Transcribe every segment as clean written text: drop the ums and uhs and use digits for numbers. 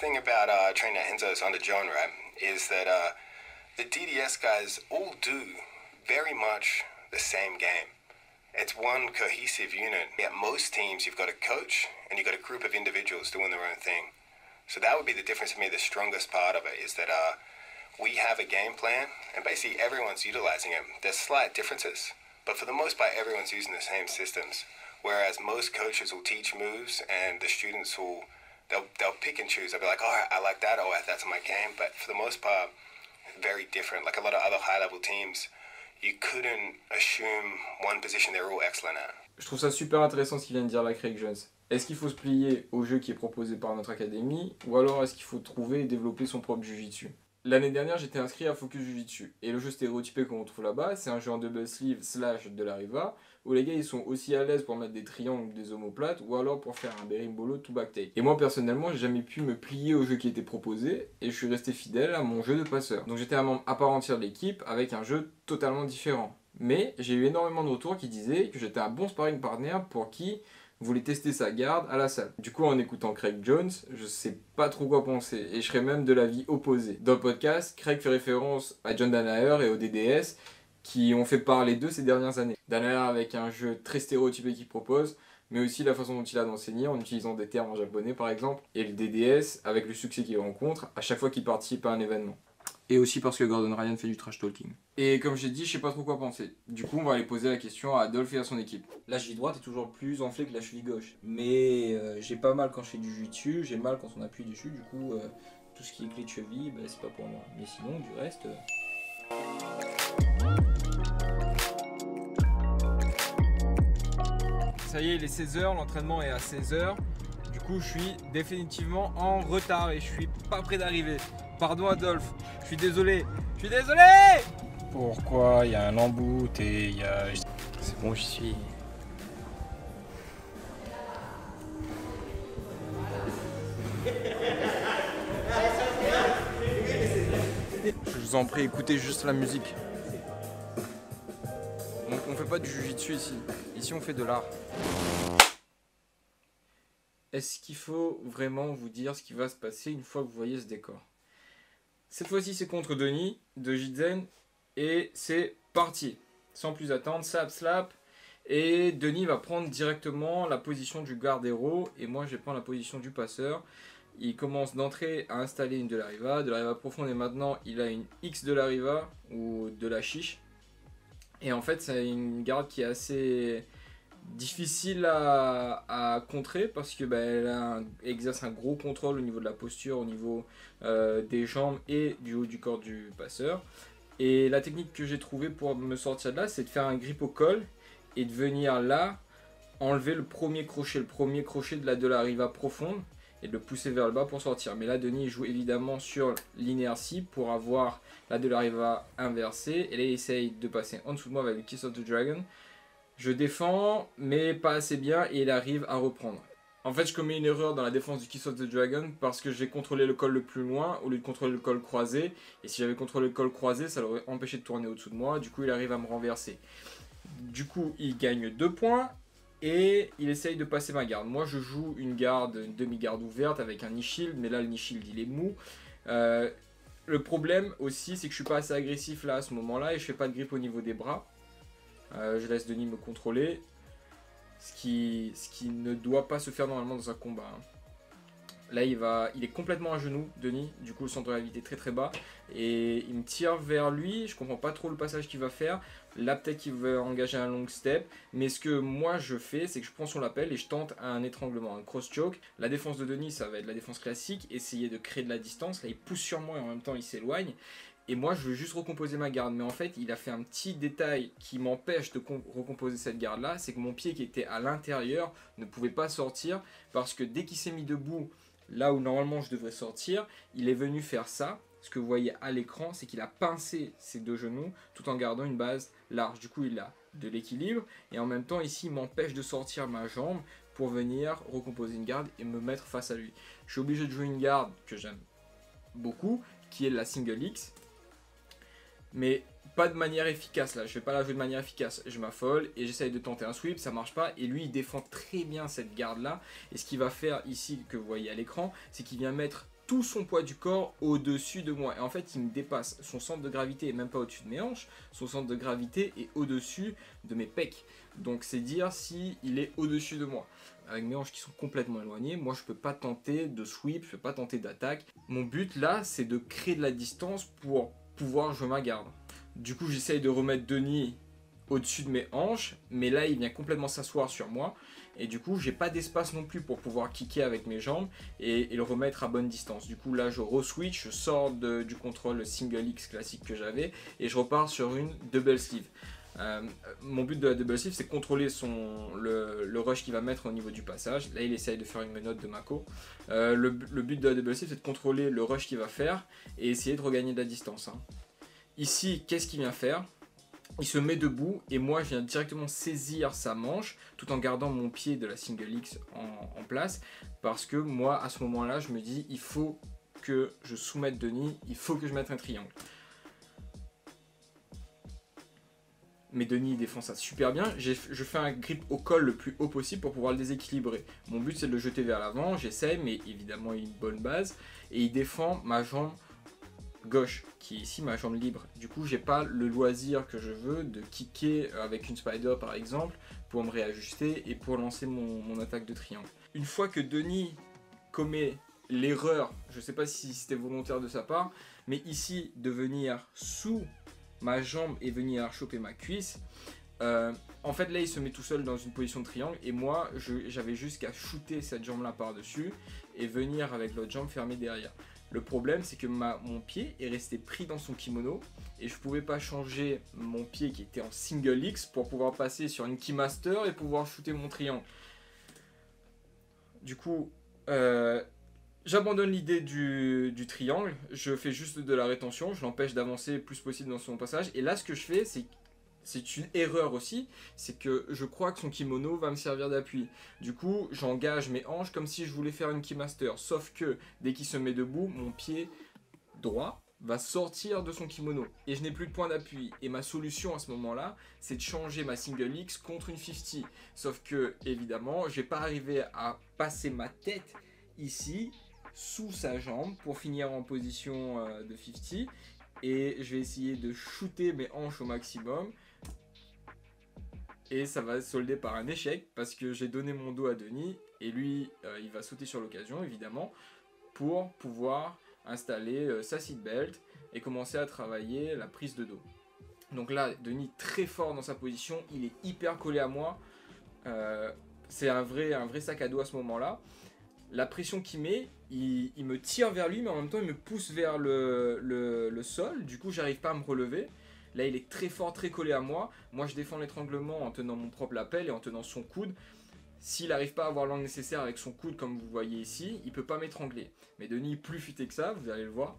thing about training at Enzo's under John, right, is that the DDS guys all do very much the same game. It's one cohesive unit. At most teams, you've got a coach and you've got a group of individuals doing their own thing. So that would be the difference for me. The strongest part of it is that we have a game plan and basically everyone's utilizing it. There's slight differences, but for the most part, everyone's using the same systems. Whereas most coaches will teach moves and the students will, they'll pick and choose. They'll be like, oh, I like that, oh, that's my game. But for the most part, very different. Like a lot of other high-level teams, you couldn't assume one position they're all excellent at. Je trouve ça super intéressant ce qu'il vient de dire là, Craig Jones. Est-ce qu'il faut se plier au jeu qui est proposé par notre académie ou alors est-ce qu'il faut trouver et développer son propre jiu-jitsu? L'année dernière, j'étais inscrit à Focus Jiu-Jitsu et le jeu stéréotypé qu'on retrouve là-bas, c'est un jeu en double sleeve / de la riva où les gars ils sont aussi à l'aise pour mettre des triangles ou des omoplates ou alors pour faire un berimbolo to back take. Et moi personnellement, j'ai jamais pu me plier au jeu qui était proposé et je suis resté fidèle à mon jeu de passeur. Donc j'étais un membre à part entière de l'équipe avec un jeu totalement différent. Mais j'ai eu énormément de retours qui disaient que j'étais un bon sparring partner pour qui voulait tester sa garde à la salle. Du coup, en écoutant Craig Jones, je sais pas trop quoi penser et je serais même de l'avis opposé. Dans le podcast, Craig fait référence à John Danaher et au DDS qui ont fait parler d'eux ces dernières années. Danaher avec un jeu très stéréotypé qu'il propose, mais aussi la façon dont il a d'enseigner en utilisant des termes en japonais par exemple, et le DDS avec le succès qu'il rencontre à chaque fois qu'il participe à un événement. Et aussi parce que Gordon Ryan fait du trash talking. Et comme j'ai dit, je sais pas trop quoi penser. Du coup, on va aller poser la question à Adolphe et à son équipe. La cheville droite est toujours plus enflée que la cheville gauche. Mais j'ai pas mal quand je fais du jiu-jitsu, j'ai mal quand on appuie dessus. Du coup, tout ce qui est clé de cheville, bah, c'est pas pour moi. Mais sinon, du reste... Ça y est, il est 16h, l'entraînement est à 16h. Du coup, je suis définitivement en retard et je suis pas prêt d'arriver. Pardon Adolphe, je suis désolé. Je suis désolé! Pourquoi? Il y a un embouteillage. C'est bon, j'y suis. Je vous en prie, écoutez juste la musique. On fait pas du jiu-jitsu ici. Ici, on fait de l'art. Est-ce qu'il faut vraiment vous dire ce qui va se passer une fois que vous voyez ce décor? Cette fois-ci, c'est contre Denis de Jizen et c'est parti. Sans plus attendre, slap. Et Denis va prendre directement la position du garde-héros et moi, je vais prendre la position du passeur. Il commence d'entrée à installer une de la riva profonde et maintenant, il a une X de la riva ou de la chiche. Et en fait, c'est une garde qui est assez difficile à contrer parce que elle exerce un gros contrôle au niveau de la posture, au niveau des jambes et du haut du corps du passeur. Et la technique que j'ai trouvée pour me sortir de là, c'est de faire un grip au col et de venir là enlever le premier crochet de la riva profonde et de le pousser vers le bas pour sortir. Mais là, Denis joue évidemment sur l'inertie pour avoir la de la riva inversée et là, il essaye de passer en dessous de moi avec le Kiss of the Dragon. Je défends, mais pas assez bien, et il arrive à reprendre. En fait, je commets une erreur dans la défense du Kiss of the Dragon parce que j'ai contrôlé le col le plus loin au lieu de contrôler le col croisé. Et si j'avais contrôlé le col croisé, ça l'aurait empêché de tourner au-dessous de moi. Du coup, il arrive à me renverser. Du coup, il gagne 2 points et il essaye de passer ma garde. Moi, je joue une demi-garde ouverte avec un knee shield, mais là, le knee shield, il est mou. Le problème aussi, c'est que je suis pas assez agressif là à ce moment-là et je fais pas de grip au niveau des bras. Je laisse Denis me contrôler, ce qui ne doit pas se faire normalement dans un combat. Là, il est complètement à genoux, Denis, du coup le centre de gravité très très bas, et il me tire vers lui, je comprends pas trop le passage qu'il va faire. Là, peut-être qu'il veut engager un long step, mais ce que moi je fais, c'est que je prends son lapel et je tente un étranglement, un cross choke. La défense de Denis, ça va être la défense classique, essayer de créer de la distance. Là, il pousse sur moi et en même temps il s'éloigne. Et moi, je veux juste recomposer ma garde. Mais en fait, il a fait un petit détail qui m'empêche de recomposer cette garde-là. C'est que mon pied qui était à l'intérieur ne pouvait pas sortir. Parce que dès qu'il s'est mis debout, là où normalement je devrais sortir, il est venu faire ça. Ce que vous voyez à l'écran, c'est qu'il a pincé ses 2 genoux tout en gardant une base large. Du coup, il a de l'équilibre. Et en même temps, ici, il m'empêche de sortir ma jambe pour venir recomposer une garde et me mettre face à lui. Je suis obligé de jouer une garde que j'aime beaucoup, qui est la single X. Mais pas de manière efficace là, je vais pas la jouer de manière efficace, je m'affole et j'essaye de tenter un sweep, ça marche pas et lui il défend très bien cette garde là et ce qu'il va faire ici que vous voyez à l'écran, c'est qu'il vient mettre tout son poids du corps au-dessus de moi. Et en fait, il me dépasse. Son centre de gravité est même pas au-dessus de mes hanches. Son centre de gravité est au-dessus de mes pecs. Donc c'est dire si il est au-dessus de moi. Avec mes hanches qui sont complètement éloignées, moi je peux pas tenter de sweep, je peux pas tenter d'attaque. Mon but là, c'est de créer de la distance pour pouvoir jouer ma garde. Du coup, j'essaye de remettre Denis au-dessus de mes hanches, mais là il vient complètement s'asseoir sur moi et du coup j'ai pas d'espace non plus pour pouvoir kicker avec mes jambes et le remettre à bonne distance. Du coup là je re-switch, je sors du contrôle single X classique que j'avais et je repars sur une double sleeve. Mon but de la double sleeve c'est de contrôler le rush qu'il va mettre au niveau du passage. Là il essaye de faire une menotte de Mako. Le but de la double sleeve c'est de contrôler le rush qu'il va faire et essayer de regagner de la distance. Ici qu'est-ce qu'il vient faire? Il se met debout et moi je viens directement saisir sa manche tout en gardant mon pied de la single X en place parce que moi à ce moment là je me dis il faut que je soumette Denis, il faut que je mette un triangle. Mais Denis défend ça super bien, je fais un grip au col le plus haut possible pour pouvoir le déséquilibrer. Mon but c'est de le jeter vers l'avant, j'essaie mais évidemment il a une bonne base et il défend ma jambe gauche qui est ici ma jambe libre. Du coup j'ai pas le loisir que je veux de kicker avec une spider par exemple pour me réajuster et pour lancer mon attaque de triangle. Une fois que Denis commet l'erreur, je sais pas si c'était volontaire de sa part, mais ici de venir sous ma jambe et venir choper ma cuisse, en fait là il se met tout seul dans une position de triangle et moi j'avais juste qu'à shooter cette jambe là par dessus et venir avec l'autre jambe fermer derrière. Le problème c'est que mon pied est resté pris dans son kimono et je pouvais pas changer mon pied qui était en single X pour pouvoir passer sur une keymaster et pouvoir shooter mon triangle. Du coup j'abandonne l'idée du triangle, je fais juste de la rétention, je l'empêche d'avancer le plus possible dans son passage et là ce que je fais c'est une erreur aussi, c'est que je crois que son kimono va me servir d'appui. Du coup, j'engage mes hanches comme si je voulais faire une keymaster. Sauf que dès qu'il se met debout, mon pied droit va sortir de son kimono. Et je n'ai plus de point d'appui. Et ma solution à ce moment-là, c'est de changer ma single X contre une 50. Sauf que, évidemment, je vais pas arriver à passer ma tête ici, sous sa jambe, pour finir en position de 50. Et je vais essayer de shooter mes hanches au maximum. Et ça va se solder par un échec parce que j'ai donné mon dos à Denis et lui il va sauter sur l'occasion évidemment pour pouvoir installer sa seatbelt et commencer à travailler la prise de dos. Donc là Denis très fort dans sa position, il est hyper collé à moi, c'est un vrai sac à dos à ce moment là. La pression qu'il met, il me tire vers lui mais en même temps il me pousse vers le sol, du coup j'arrive pas à me relever. Là il est très fort, très collé à moi. Moi je défends l'étranglement en tenant mon propre lapel et en tenant son coude. S'il n'arrive pas à avoir l'angle nécessaire avec son coude comme vous voyez ici, il peut pas m'étrangler. Mais Denis plus futé que ça, vous allez le voir.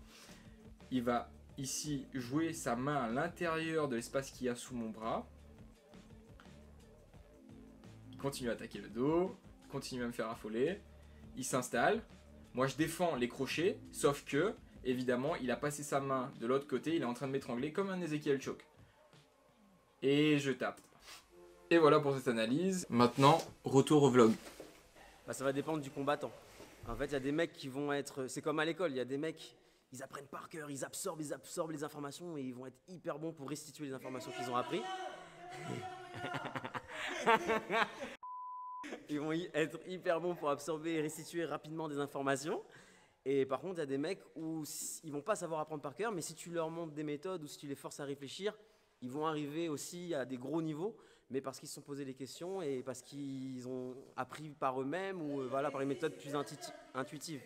Il va ici jouer sa main à l'intérieur de l'espace qu'il y a sous mon bras. Il continue à attaquer le dos, il continue à me faire affoler. Il s'installe. Moi je défends les crochets, sauf que évidemment, il a passé sa main de l'autre côté, il est en train de m'étrangler comme un Ezekiel Choke. Et je tape. Et voilà pour cette analyse. Maintenant, retour au vlog. Bah, ça va dépendre du combattant. En fait, il y a des mecs qui vont être... C'est comme à l'école, il y a des mecs, ils apprennent par cœur, ils absorbent les informations et ils vont être hyper bons pour restituer les informations qu'ils ont appris. Ils vont être hyper bons pour absorber et restituer rapidement des informations. Et par contre, il y a des mecs où ils vont pas savoir apprendre par cœur, mais si tu leur montres des méthodes ou si tu les forces à réfléchir, ils vont arriver aussi à des gros niveaux, mais parce qu'ils se sont posés des questions et parce qu'ils ont appris par eux-mêmes ou voilà, par les méthodes plus intuitives.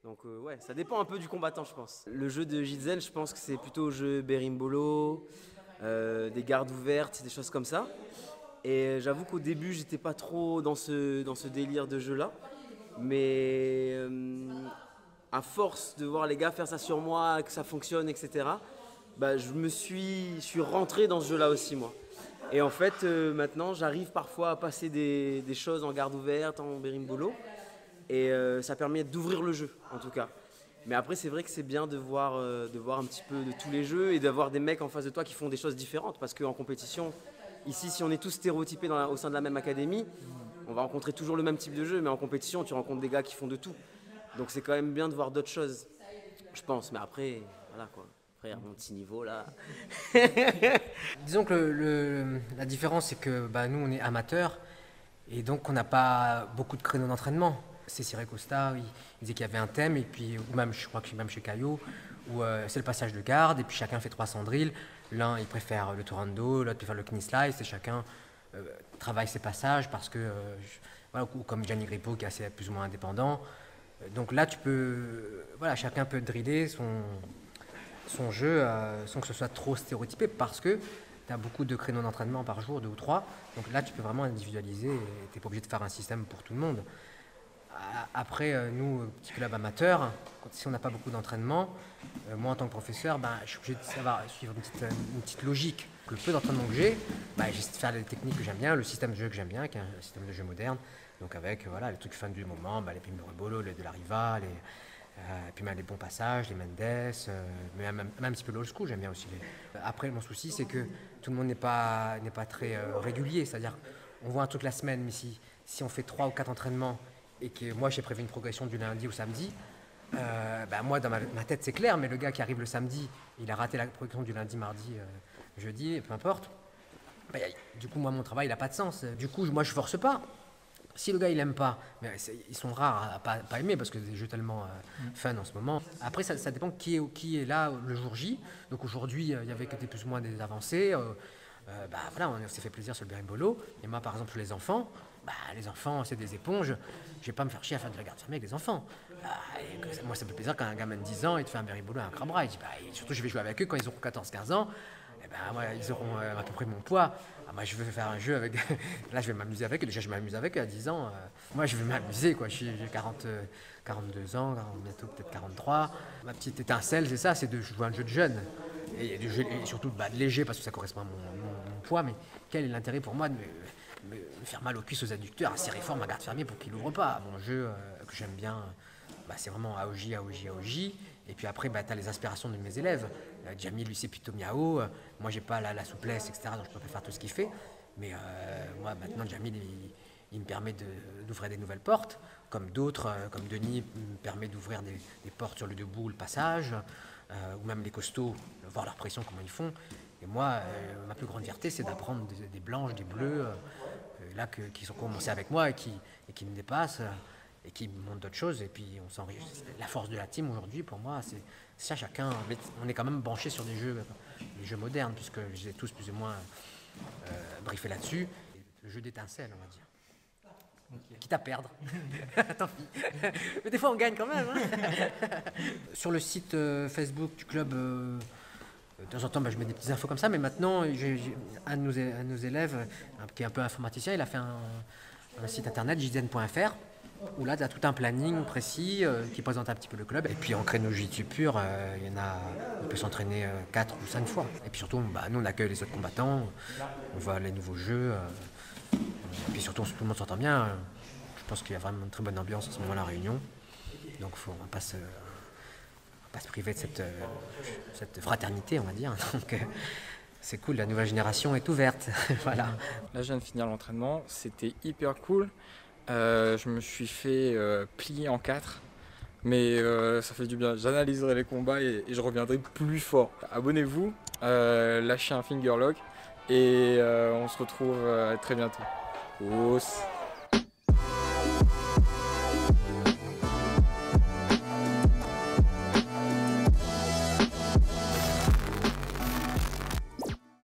Donc ouais, ça dépend un peu du combattant, je pense. Le jeu de Jitzen, je pense que c'est plutôt jeu berimbolo, des gardes ouvertes, des choses comme ça. Et j'avoue qu'au début, j'étais pas trop dans ce délire de jeu-là, mais... à force de voir les gars faire ça sur moi, que ça fonctionne, etc., bah, je suis rentré dans ce jeu-là aussi, moi. Et en fait, maintenant, j'arrive parfois à passer des choses en garde ouverte, en berimbolo, et ça permet d'ouvrir le jeu, en tout cas. Mais après, c'est vrai que c'est bien de voir un petit peu de tous les jeux et d'avoir des mecs en face de toi qui font des choses différentes, parce qu'en compétition, ici, si on est tous stéréotypés au sein de la même académie, on va rencontrer toujours le même type de jeu, mais en compétition, tu rencontres des gars qui font de tout. Donc c'est quand même bien de voir d'autres choses, je pense. Mais après, voilà quoi. Après, à mon petit niveau là. Disons que la différence, c'est que nous, on est amateurs et donc on n'a pas beaucoup de créneaux d'entraînement. C'est Cyril Costa, il disait qu'il y avait un thème, et puis, ou même, je crois que même chez Caillot, où c'est le passage de garde, et puis chacun fait 300 drills. L'un, il préfère le Torando, l'autre préfère le knee slice, et chacun travaille ses passages parce que, voilà, ou comme Gianni Grippo qui est assez plus ou moins indépendant. Donc là, chacun peut driller son jeu sans que ce soit trop stéréotypé, parce que tu as beaucoup de créneaux d'entraînement par jour, 2 ou 3. Donc là, tu peux vraiment individualiser et tu n'es pas obligé de faire un système pour tout le monde. Après, nous, petit club amateur, si on n'a pas beaucoup d'entraînement, moi en tant que professeur, je suis obligé de suivre une petite logique. Le peu d'entraînement que j'ai, j'essaie de faire les techniques que j'aime bien, le système de jeu que j'aime bien, qui est un système de jeu moderne. Donc avec les trucs fin du moment, les Pimbolo, les de la Riva, puis les bons passages, les Mendes, même un petit peu l'old school, j'aime bien aussi. Après, mon souci, c'est que tout le monde n'est pas très régulier. C'est-à-dire, on voit un truc la semaine, mais si on fait 3 ou 4 entraînements, et que moi j'ai prévu une progression du lundi au samedi, moi dans ma tête c'est clair, mais le gars qui arrive le samedi, il a raté la progression du lundi, mardi, jeudi, peu importe. Du coup, moi mon travail il n'a pas de sens. Du coup, moi je force pas. Si le gars il aime pas, mais ils sont rares à pas aimer parce que c'est des jeux tellement fun en ce moment. Après ça dépend qui est là le jour J. Donc aujourd'hui il y avait que plus ou moins des avancées. On s'est fait plaisir sur le berimbolo. Et moi par exemple sur les enfants, c'est des éponges. Je vais pas me faire chier à faire de la garde fermée avec des enfants. Moi ça me fait plaisir quand un gamin de 10 ans il te fait un berimbolo et un crabra. Surtout je vais jouer avec eux quand ils auront 14-15 ans. Ils auront à peu près mon poids. Moi je veux faire un jeu avec. Là je vais m'amuser avec eux. Déjà je m'amuse avec eux à 10 ans. Moi je vais m'amuser quoi. J'ai 42 ans, bientôt peut-être 43. Ma petite étincelle c'est ça, c'est de jouer un jeu de jeune. Et surtout de léger parce que ça correspond à mon poids. Mais quel est l'intérêt pour moi de me faire mal aux cuisses, aux adducteurs, à serrer fort ma garde fermée pour qu'il n'ouvre pas. Mon jeu que j'aime bien, c'est vraiment AOJ. Et puis après, tu as les aspirations de mes élèves. Jamil, lui, c'est plutôt miao. Moi, j'ai pas la souplesse, etc. Donc, je peux pas faire tout ce qu'il fait. Mais moi, maintenant, Jamil, il me permet d'ouvrir des nouvelles portes. Comme d'autres, comme Denis, me permet d'ouvrir des portes sur le debout, le passage. Ou même les costauds, voir leur pression, comment ils font. Et moi, ma plus grande fierté, c'est d'apprendre des blanches, des bleus, qui sont commencés avec moi et qui me dépassent. Et qui montrent d'autres choses, et puis on s'enrichit. La force de la team aujourd'hui, pour moi, c'est ça, chacun. On est quand même branché sur des jeux modernes, puisque je les ai tous plus ou moins briefés là-dessus. Le jeu d'étincelle, on va dire. Okay. Quitte à perdre. Tant pis. Mais des fois, on gagne quand même. Sur le site Facebook du club, de temps en temps, je mets des petites infos comme ça, mais maintenant, j'ai un de nos élèves, qui est un peu informaticien, il a fait un site internet, jzen.fr, où là, tu as tout un planning précis qui présente un petit peu le club. Et puis en créneau jiu-jitsu pur, on peut s'entraîner 4 ou 5 fois. Et puis surtout, nous, on accueille les autres combattants, on voit les nouveaux jeux. Et puis surtout, tout le monde s'entend bien. Je pense qu'il y a vraiment une très bonne ambiance en ce moment à La Réunion. Donc on ne va pas se priver de cette fraternité, on va dire. Donc c'est cool, la nouvelle génération est ouverte. Voilà. Là, je viens de finir l'entraînement, c'était hyper cool. Je me suis fait plier en 4, mais ça fait du bien. J'analyserai les combats et je reviendrai plus fort. Abonnez-vous, lâchez un finger lock et on se retrouve très bientôt. Os.